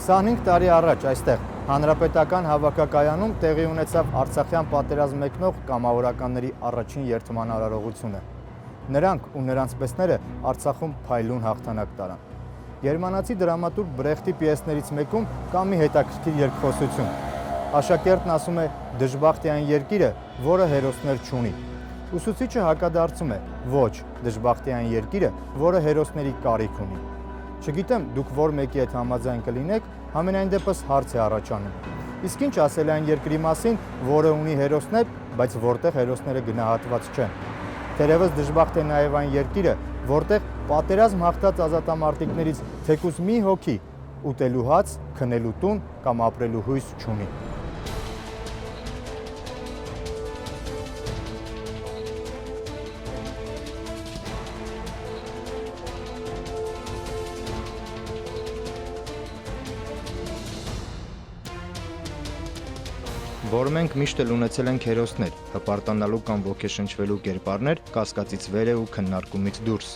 25 տարի առաջ այստեղ հանրապետական հավաքակայանում տեղի ունեցավ Արցախյան պատերազմ մեկնող կամավորականների առաջին երթման արարողությունը։ Նրանք ու նրանց պես-ները Արցախում փայլուն հաղթանակ տարան։ Գերմանացի դրամատուրգ Բրեխտի պիեսներից մեկում կա մի հետաքրքիր երկխոսություն։ Աշակերտն ասում է դժբախտային երկիրը, որը հերոսներ չունի։ Ուսուցիչը հակադարձում է ոչ, դժբախտային երկիրը, որը հերոսների կարիք ունի։ Չգիտեմ, դուք որ մեկի հետ համաձայն կլինեք, համենայն դեպս հարց է առաջանում։ Իսկ ինչ ասել այն երկրի մասին, որը ունի հերոսներ, բայց որտեղ հերոսները գնահատված չեն։ Թերևս դժբախտ է նաև այն երկիրը, որտեղ պատերազմ հաղթած ազատամարտիկներից թեկուզ մի հոգի ուտելու հաց, քնելու տուն կամ ապրելու հույս չունի։ Որ մենք միշտ էլ ունեցել ենք հերոսներ, հպարտանալու կամ ոգեշնչվելու կերպարներ կասկածից վեր է ու քննարկումից դուրս։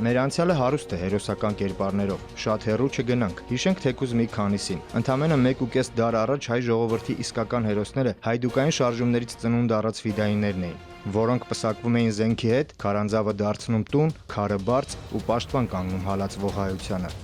Մեր անցյալը հարուստ է հերոսական կերպարներով, շատ հեռու չգնանք, հիշենք թեկուզ մի քանիսին։ Ընդամենը 1.5 դար առաջ հայ ժողովրդի իսկական հերոսները հայդուկային շարժումներից ծնունդ առած ֆիդայիներն էին, որոնք պսակվում էին զենքի հետ, քարանձավը դարձնում տուն, քարը բարձ ու պաշտպան կանգնում հալածվող հայությանը։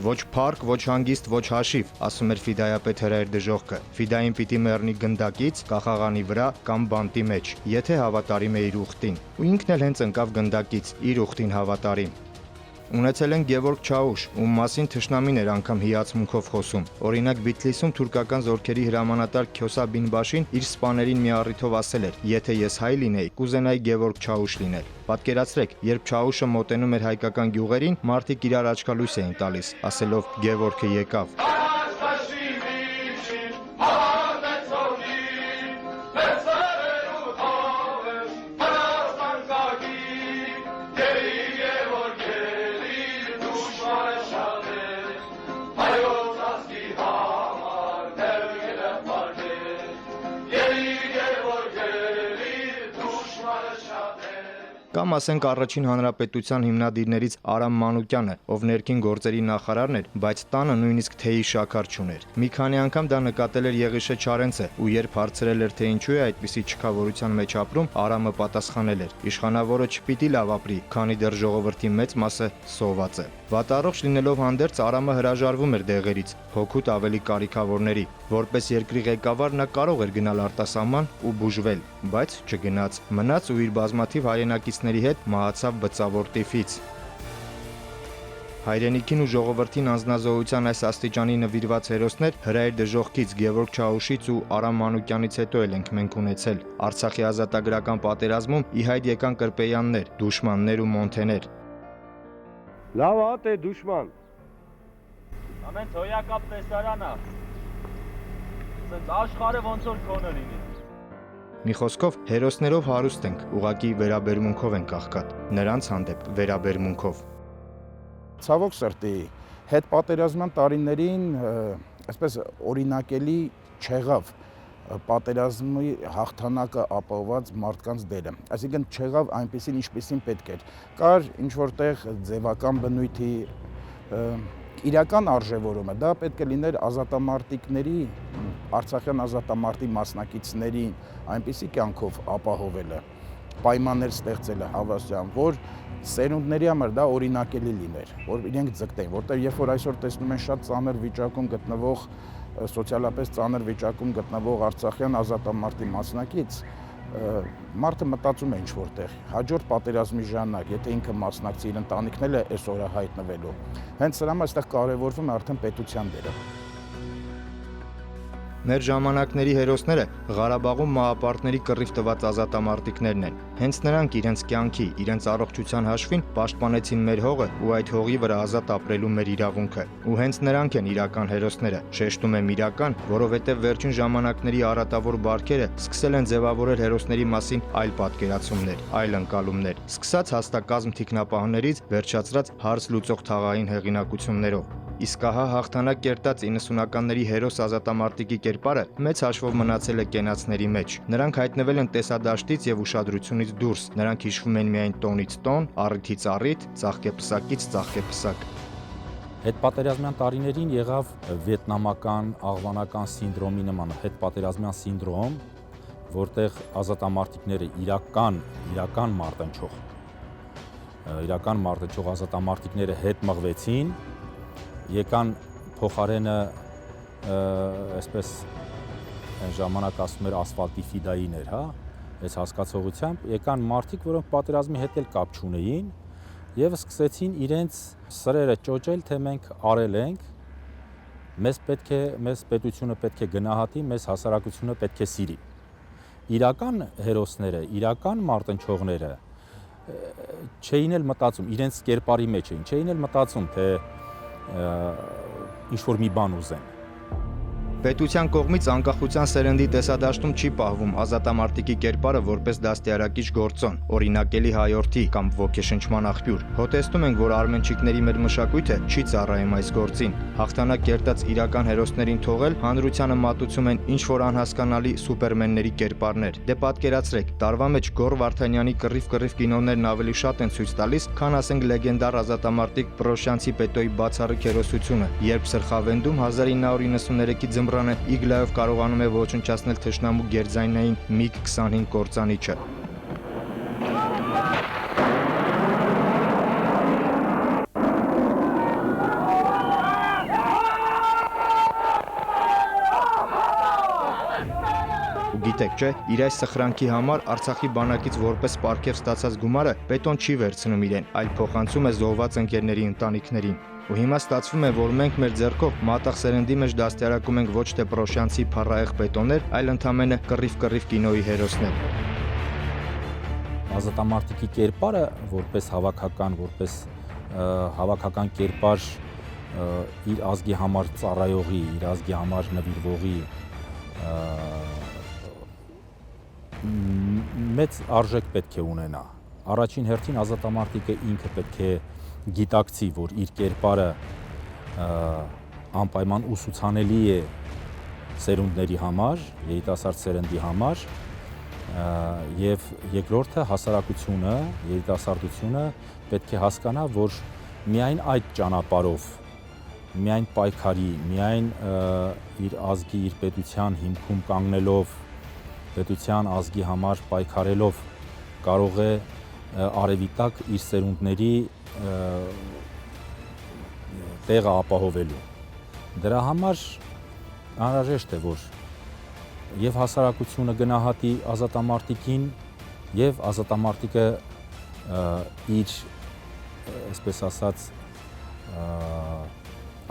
Ոչ փառք, ոչ հանգիստ, ոչ հաշիվ, ասում էր ֆիդայապետ Հրայր Դժոխքը։ Ֆիդային պիտի մեռնի գնդակից, կախաղանի վրա կամ բանտի մեջ, եթե հավատարիմ է իր ուխտին։ Ու ինքն էլ հենց ընկավ գնդակից, իր ուխտին հավատարիմ։ Ունեցել են Գևորգ Չաուշ, ում մասին թշնամին էր անգամ հիացմունքով խոսում։ Օրինակ Բիթլիսում թուրքական զորքերի հրամանատար Քյոսա Բինբաշին իր սպաներին մի առիթով ասել էր. «Եթե ես հայ լինեի, կուզենայի Գևորգ Չաուշ լինել»։ Պատկերացրեք, երբ Չաուշը մոտենում էր հայկական գյուղերին, մարդիկ իրար աչքալույս էին տալիս, ասելով Գևորգը եկավ։ Կամ ասենք առաջին հանրապետության հիմնադիրներից Արամ Մանուկյանը, ով ներքին գործերի նախարարն էր, բայց տանը նույնիսկ թեյի շաքար չուներ։ Մի քանի անգամ դա նկատել էր Եղիշե Չարենցը, ու երբ հարցրել էր, թե ինչու է այդպիսի չքավորության մեջ ապրում, Արամը պատասխանել էր. «Իշխանավորը չպիտի լավ ապրի, քանի դեռ ժողովրդի մեծ մասը սոված է»։ Վատառողջ լինելով հանդերձ Արամը հրաժարվում էր դեղերից, հօգուտ ավելի կարիքավորների։ Որպես երկրի ղեկավար նա կարող էր գնալ արտասահման ու բուժվել, բայց չգնաց, մնաց ու իր բազմաթիվ հայրենակիցների հետ մահացավ բծավոր տիֆից։ Հայրենիքին ու ժողովրդին անձնազոհության այս աստիճանի նվիրված հերոսներ Հրայր Դժոխքից, Գևորգ Չաուշից ու Արամ Մանուկյանից հետո էլ ենք մենք ունեցել։ Արցախի ազատագրական պատերազմում ի հայտ եկան կրպեյաններ, դուշմաններ ու մոնթեներ։ Լավ հատ է դուշման։ Ամեն հոյակապ տեսարանա։ Սենց աշխարհը ոնց որ քոնը լինի։ Մի խոսքով հերոսներով հարուստ ենք, ուղղակի վերաբերմունքով ենք աղքատ, նրանց հանդեպ վերաբերմունքով։ Ցավոք սրտի, հետպատերազմյան տարիներին այսպես օրինակելի չեղավ պատերազմի հաղթանակը ապահովված մարդկանց դերը։ Այսինքն չեղավ այնպեսին, ինչպեսին պետք էր։ Կար ինչ-որտեղ ձևական բնույթի իրական արժևորումը, դա պետք է լիներ ազատամարտիկների, արցախյան ազատամարտի մասնակիցներին այնպիսի կյանքով ապահովելը, պայմաններ ստեղծելը հավասարան, որ սերունդների համար դա օրինակելի լիներ, որ իրենք ձգտեն, որտեղ երբ որ այսօր տեսնում են շատ ծանր վիճակում գտնվող, սոցիալապես ծանր վիճակում գտնվող արցախյան ազատամարտի մասնակից, մարդը մտածում է ինչ-որտեղ, հաջորդ պատերազմի ժամանակ, եթե ինքը մասնակցի, իր ընտանիքն էլ է այս օրը հայտնվելու, հենց սրա համար այստեղ կարևորվում է արդեն պետության դերը։ Մեր ժամանակների հերոսները Ղարաբաղում մահապարտների կռիվ տված ազատամարտիկներն են։ Հենց նրանք իրենց կյանքի, իրենց առողջության հաշվին պաշտպանեցին մեր հողը ու այդ հողի վրա ազատ ապրելու մեր իրավունքը։ Ու հենց նրանք են իրական հերոսները։ Շեշտում եմ իրական, որովհետև վերջին ժամանակների արատավոր բարքերը սկսել են ձևավորել հերոսների մասին այլ պատկերացումներ, այլ ընկալումներ, սկսած հաստակազմ թիկնապահներից վերջացրած հարց լուծող թաղային հեղինակություններով։ Իսկ ահա հաղթանակ կերտած 90-ականների հերոս ազատամարտիկի կերպարը մեծ հաշվով մնացել է կենացների մեջ։ Նրանք հայտնվել են տեսադաշտից եւ ուշադրությունից դուրս։ Նրանք հիշվում են միայն տոնից տոն, առիթից առիթ, ծաղկեպսակից ծաղկեպսակ։ Հետպատերազմյան տարիներին եղավ վիետնամական, աղվանական սինդրոմի նման հետպատերազմյան սինդրոմ, որտեղ ազատամարտիկները իրական մարտնչող ազատամարտիկները հետ մղվեցին, եկան փոխարենը այսպես այն ժամանակ ասում էր ասֆալտի ֆիդայիներ, հա, այս հասկացողությամբ եկան մարդիկ, որոնք պատերազմի հետ էլ կապ չունեին եւ սկսեցին իրենց սրերը ճոճել, թե մենք արել ենք, մեզ պետությունը պետք է գնահատի, մեզ հասարակությունը պետք է սիրի։ Իրական հերոսները, իրական մարտնչողները չէին էլ մտածում, իրենց կերպարի մեջ չէին էլ մտածում, թե ինչ-որ մի բան ուզեն։ Պետության կողմից անկախության սերնդի տեսադաշտում չի պահվում ազատամարտիկի կերպարը որպես դաստիարակիչ գործոն, օրինակելի հայորդի կամ ոգեշնչման աղբյուր։ Հոտեստում ենք, որ արմենչիկների մեր մշակույթը չի ծառայում այս գործին։ Հաղթանակ կերտած իրական հերոսներին թողել հանրությանը մատուցում են ինչ-որ անհասկանալի սուպերմենների կերպարներ։ Դե պատկերացրեք, տարվա մեջ Գոռ Վարդանյանի կռիվ գինոներն ավելի շատ են ցույց տալիս, քան ասենք լեգենդար ազատամարտիկ Պրոշյանցի Պետոյի բացառիկ հերոսությունը, երբ Սրխավենդում 1993-ի Ձմռանը իգլայով կարողանում է ոչնչացնել թշնամու գերձայնային MiG-25 կործանիչը։ Գիտեք, չէ, իր այս սխրանքի համար Արցախի բանակից որպես պարգև ստացած գումարը Պետոն չի վերցնում իրեն, այլ փոխանցում է զոհված ընկերների ընտանիքներին։ Ու հիմա ստացվում է, որ մենք մեր ձեռքով մատաղ սերնդի մեջ դաստիարակում ենք ոչ թե Պրոշյանցի փառահեղ Պետոններ, այլ ընդամենը կռիվ կինոյի հերոսներ։ Ազատամարտիկի կերպարը որպես հավաքական կերպար իր ազգի համար ծառայողի, իր ազգի համար նվիրվողի մեծ արժեք պետք է ունենա։ Առաջին հերթին ազատամարտիկը ինքը պետք է գիտակցի, որ իր կերպարը անպայման ուսուցանելի է սերունդների համար, երիտասարդ սերնդի համար, եւ երկրորդը հասարակությունը, երիտասարդությունը պետք է հասկանա, որ միայն այդ ճանապարհով, միայն պայքարի, միայն իր ազգի, իր պետության հիմքում կանգնելով, պետության ազգի համար պայքարելով կարող է արևի տակ իր սերունդների տեղը ապահովելու։ Դրա համար անհրաժեշտ է, որ եւ հասարակությունը գնահատի ազատամարտիկին եւ ազատամարտիկը իր, այսպես ասած,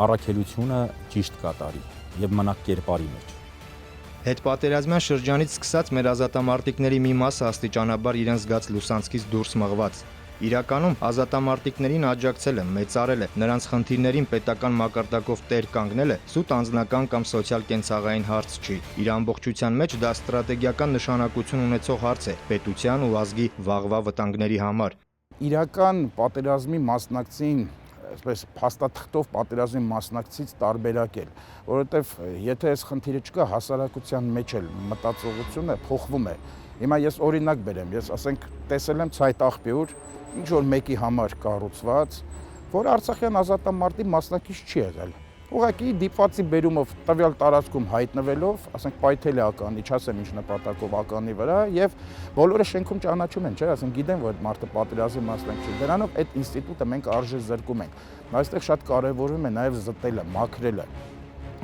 առաքելությունը ճիշտ կատարի եւ մնա կերպարի մեջ։ Հետպատերազմյան շրջանից սկսած մեր ազատամարտիկների մի մասը աստիճանաբար իրեն զգաց լուսանցքից դուրս մղված։ Իրականում ազատամարտիկներին աջակցելը, մեծարելը, նրանց խնդիրներին պետական մակարդակով տեր կանգնելը սուտ անձնական կամ սոցիալ-կենցաղային հարց չի։ Իր ամբողջության մեջ դա ստրատեգիական նշանակություն ունեցող հարց է պետության ու ազգի վաղվա վտանգների համար։ Իրական պատերազմի մասնակցին այսպես փաստաթղթով պատերազմի մասնակցից տարբերակել, որովհետև եթե այս խնդիրը չկա, հասարակության մեջ էլ մտածողությունը փոխվում է։ Հիմա ես օրինակ բերեմ, ես ասենք տեսել եմ ցայտ աղբյուր, ինչ որ մեկի համար կառուցված, որ Արցախյան ազատամարտի մասնակից չի եղել։ Ուղղակի դիպվածի բերումով տվյալ տարածքում հայտնվելով, ասենք պայթել է ականի, չասեմ ինչ նպատակով ականի վրա, եւ բոլորը շենքում ճանաչում են, չէ՞, ասենք գիտեն, որ մարդը պատերազմի մասնակից է։ Դրանով այդ ինստիտուտը մենք արժե զրկում ենք։ Այստեղ շատ կարևորում է նաեւ զտելը, մաքրելը։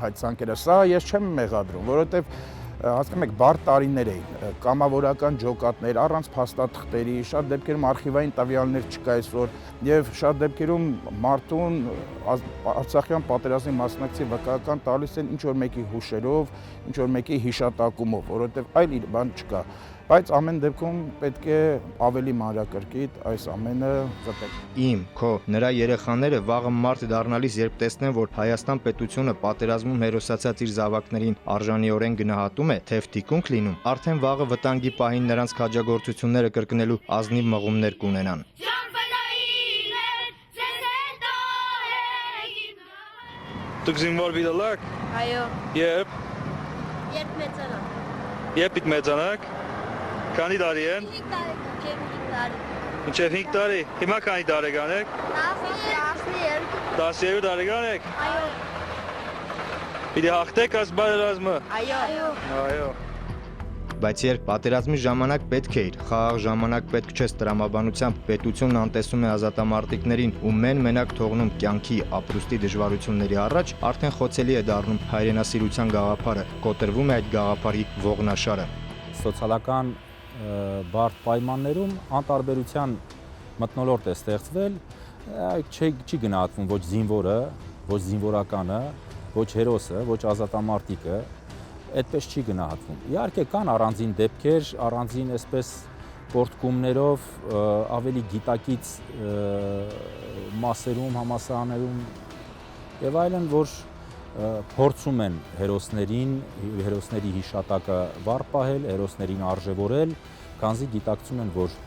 Այդ ցանկերը, սա ես չեմ մեղադրում, որովհետեւ հասկանում եք, բարդ տարիներ էին, կամավորական ջոկատներ, առանց փաստաթղթերի, շատ դեպքերում արխիվային տվյալներ չկա այսօր, եւ շատ դեպքերում մարդուն Արցախյան պատերազմի մասնակցի վկայական տալիս են ինչ որ մեկի հուշերով, ինչ որ մեկի հիշատակումով, որովհետեւ այլ իր բան չկա։ Բայց ամեն դեպքում պետք է ավելի մանրակրկիտ այս ամենը զտել։ Իմ, քո, նրա երեխաները վաղը մարդ դառնալիս, երբ տեսնեն, որ Հայաստան պետությունը պատերազմում հերոսացած իր զավակներին արժանիորեն գնահատում է, թեև թիկունք լինում, արդեն վաղը վտանգի պահին նրանց քաջագործությունները կրկնելու ազնիվ մղումներ կունենան։ Դուք զինվոր դիտելեք։ Այո։ Երբ։ Երբ մեծանանք։ Երբ պիտի մեծանաք։ Քանի տարի են։ 5 տարեկան, 5 տարի։ Մինչև 5 տարի։ Հիմա քանի տարեկան եք։ 12 տարեկան եք։ Այո։ Պիտի հաղթեք այս պատերազմը։ Այո։ Այո։ Բայց երբ պատերազմի ժամանակ պետք էր, խաղաղ ժամանակ պետք չէ տրամաբանությամբ պետությունն անտեսում է ազատամարտիկներին ու մենակ թողնում կյանքի ապրուստի դժվարությունների առաջ, արդեն խոցելի է դառնում հայրենասիրության գաղափարը, կոտրվում է այդ գաղափարի ողնաշարը։ Սոցիալական բարդ պայմաններում անտարբերության մթնոլորտ է ստեղծվել, չի գնահատվում ոչ զինվորը, ոչ զինվորականը, ոչ հերոսը, ոչ ազատամարտիկը, այդպես չի գնահատվում։ Իհարկե կան առանձին դեպքեր, առանձին այսպես պորտկումներով ավելի գիտակից մասերում, համասարաներում եւ այլն, որ փորձում են հերոսների հիշատակը վառ պահել, հերոսներին արժևորել, քանզի գիտակցում են, որ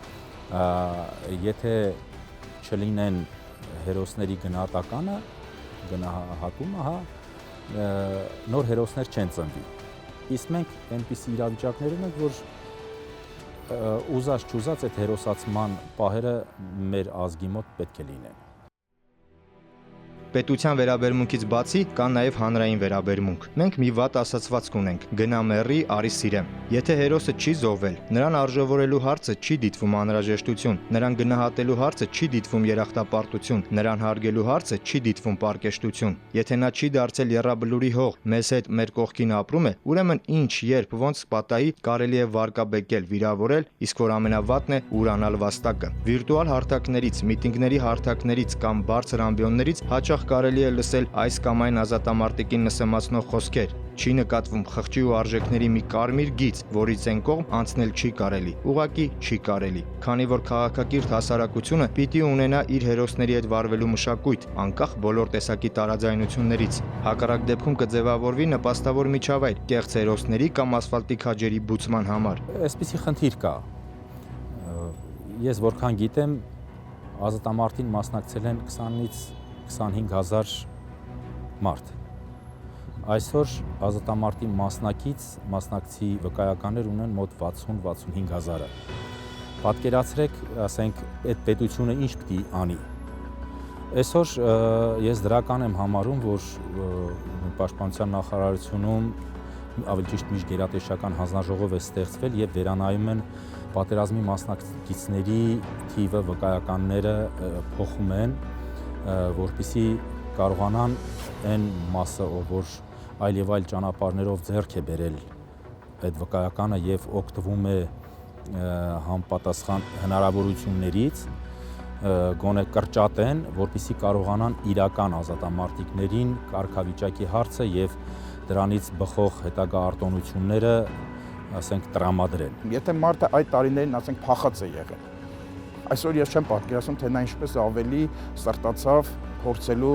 եթե չլինեն հերոսների գնահատականը, գնահատումը, նոր հերոսներ չեն ծնվի։ Իսկ մենք այնպիսի իրավիճակներում ենք, որ ուզած-չուզած այդ հերոսացման պահերը մեր ազգի մոտ պետք է լինեն։ Պետության վերաբերմունքից բացի կա նաև հանրային վերաբերմունք։ Մենք մի վատ ասացվածք ունենք՝ գնա մեռի, արի սիրեմ։ Եթե հերոսը չի զոհվել, նրան արժևորելու հարցը չի դիտվում անհրաժեշտություն, նրան գնահատելու հարցը չի դիտվում երախտապարտություն, նրան հարգելու հարցը չի դիտվում պարկեշտություն։ Եթե նա չի դարձել եռաբլուրի հող, մեզ հետ մեր կողքին ապրում է, ուրեմն ինչ, երբ, ոնց պատահի, կարելի է վարկաբեկել, վիրավորել, իսկ որ ամենավատն է ուրանալ վաստակը։ Վիրտուալ հարթակներից, միտինգների հարթակներից կամ բարձր ամբիոններից հաճախ կարելի է լսել այս կամ այն ազատամարտիկին նսեմացնող խոսքեր։ Չի նկատվում խղճի ու արժեքների մի կարմիր գիծ, որից այն կողմ անցնել չի կարելի, ուղղակի չի կարելի, քանի որ քաղաքակիրթ հասարակությունը պիտի ունենա իր հերոսների հետ վարվելու մշակույթ, անկախ բոլոր տեսակի տարաձայնություններից։ Հակառակ դեպքում կձևավորվի նպաստավոր միջավայր կեղծ հերոսների կամ ասֆալտի քաջերի բուծման համար։ Այսպիսի խնդիր կա։ Ես որքան գիտեմ, ազատամարտին մասնակցել են 20-ից 25,000 մարդ։ Այսօր ազատամարտի մասնակցի վկայականներ ունեն մոտ 60-65,000-ը։ Պատկերացրեք, ասենք, այդ պետությունը ինչ պիտի անի։ Այսօր ես դրական եմ համարում, որ Պաշտպանության նախարարությունում ավելի ճիշտ միջգերատեսչական հանձնաժողով է ստեղծվել եւ վերանայում են պատերազմի մասնակիցների թիվը, վկայականները փոխում են, որպեսզի կարողանան այն մասը, որ այլ եւ այլ ճանապարհներով ձեռք է բերել այդ վկայականը եւ օգտվում է համապատասխան հնարավորություններից, գոնե կրճատեն, որպեսզի կարողանան իրական ազատամարտիկներին կարգավիճակի հարցը եւ դրանից բխող հետագա արտոնությունները, ասենք, տրամադրել։ Եթե մարդը այդ տարիներին, ասենք, փախած է եղել, այսօր ես չեմ պատկերացնում, թե նա ինչպես ավելի սրտացավ փորձելու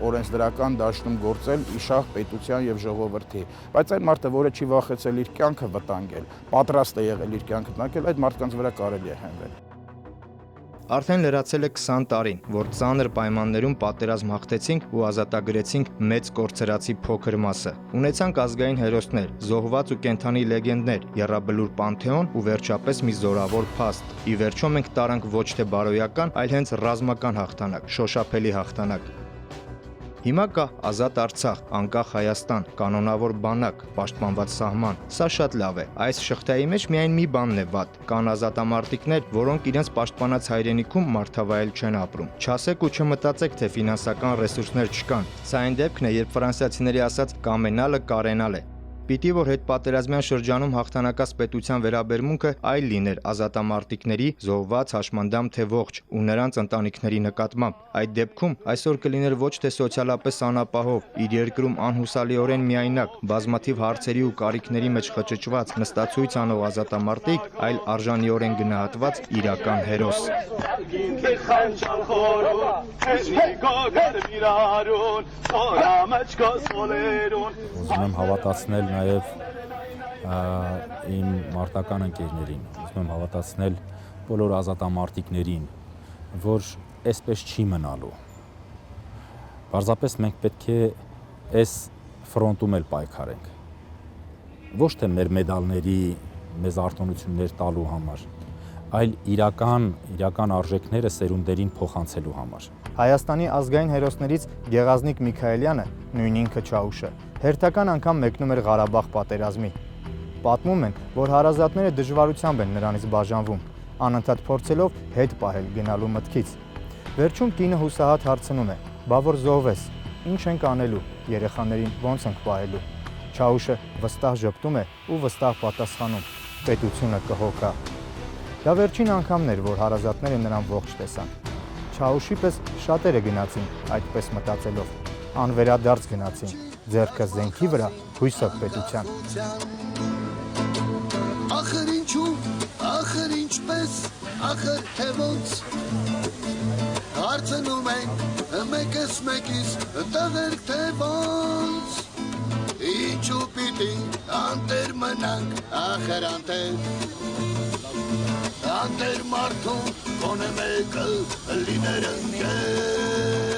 օրենսդրական դաշտում գործել իշահ պետության եւ ժողովրդի։ Բայց այն մարդը, որը չի վախեցել իր կյանքը վտանգել, պատրաստ է եղել իր կյանքը վտանգել, այդ մարդկանց վրա կարելի է հենվել։ Արդեն լրացել է 20 տարին, որ ծանր պայմաններում պատերազմ հաղթեցինք ու ազատագրեցինք մեծ կորցրածի փոքր մասը։ Ունեցանք ազգային հերոսներ, զոհված ու կենդանի լեգենդներ, եռաբլուր պանթեոն ու վերջապես մի զորավոր փաստ։ Ի վերջո մենք տարանք ոչ թե բարոյական, այլ հենց ռազմական հաղթանակ, շոշափելի հաղթանակ։ Հիմա կա ազատ Արցախ, անկախ Հայաստան, կանոնավոր բանակ, պաշտպանված սահման։ Սա շատ լավ է։ Այս շղթայի մեջ միայն մի բանն է վատ։ Կան ազատամարտիկներ, որոնք իրենց պաշտպանած հայրենիքում մարդավայել չեն ապրում։ Չասեք ու չմտածեք, թե ֆինանսական ռեսուրսներ չկան։ Սա այն դեպքն է, երբ ֆրանսիացիների ասած կամենալը կարենալ է։ Պիտի որ հետպատերազմյան շրջանում հաղթանակած պետության վերաբերմունքը այլ լիներ ազատամարտիկների, զոհված, հաշմանդամ թե ողջ ու նրանց ընտանիքների նկատմամբ։ Այդ դեպքում այսօր կլիներ ոչ թե սոցիալապես անապահով, իր երկրում անհուսալիորեն միայնակ, բազմաթիվ հարցերի ու կարիքների մեջ խճճված, նստացույց անող ազատամարտիկ, այլ արժանիորեն գնահատված իրական հերոս։ Ուզում եմ հավատացնել նաև իմ մարտական ընկերներին, ուզում եմ հավատացնել բոլոր ազատամարտիկներին, որ այսպես չի մնալու։ Պարզապես մենք պետք է այս ֆրոնտում էլ պայքարենք։ Ոչ թե մեր մեդալների, մեզ արտոնություններ տալու համար, այլ իրական արժեքները սերունդերին փոխանցելու համար։ Հայաստանի ազգային հերոսներից Գեղազնիկ Միքայելյանը, նույն ինքը Չաուշը, հերթական անգամ մեկնում էր Ղարաբաղ պատերազմի։ Պատմում են, որ հարազատները դժվարությամբ են նրանից բաժանվում, անընդհատ փորձելով հետ պահել գնալու մտքից։ Վերջում կինը հուսահատ հարցնում է. «Բա որ զոհվես, ինչ ենք անելու, երեխաներին ո՞նց ենք պահելու»։ Չաուշը վստահ ժպտում է ու վստահ պատասխանում. «Պետությունը կհոգա»։ Դա վերջին անգամն էր, որ հարազատները նրան ողջ տեսան։ Չաուշի պես շատերը գնացին, այդպես մտածելով, անվերադարձ գնացին, ձեռքը զենքի վրա, հույսը պետության։ Ախր ինչու, ախր ինչպես, ախր թե ոնց, հարցնում ենք մեկս մեկիս տղերք թե ոնց, ինչու պիտի անտեր մնանք, ախր անտեր մարդու գոնե մեկը լիներ ընկեր։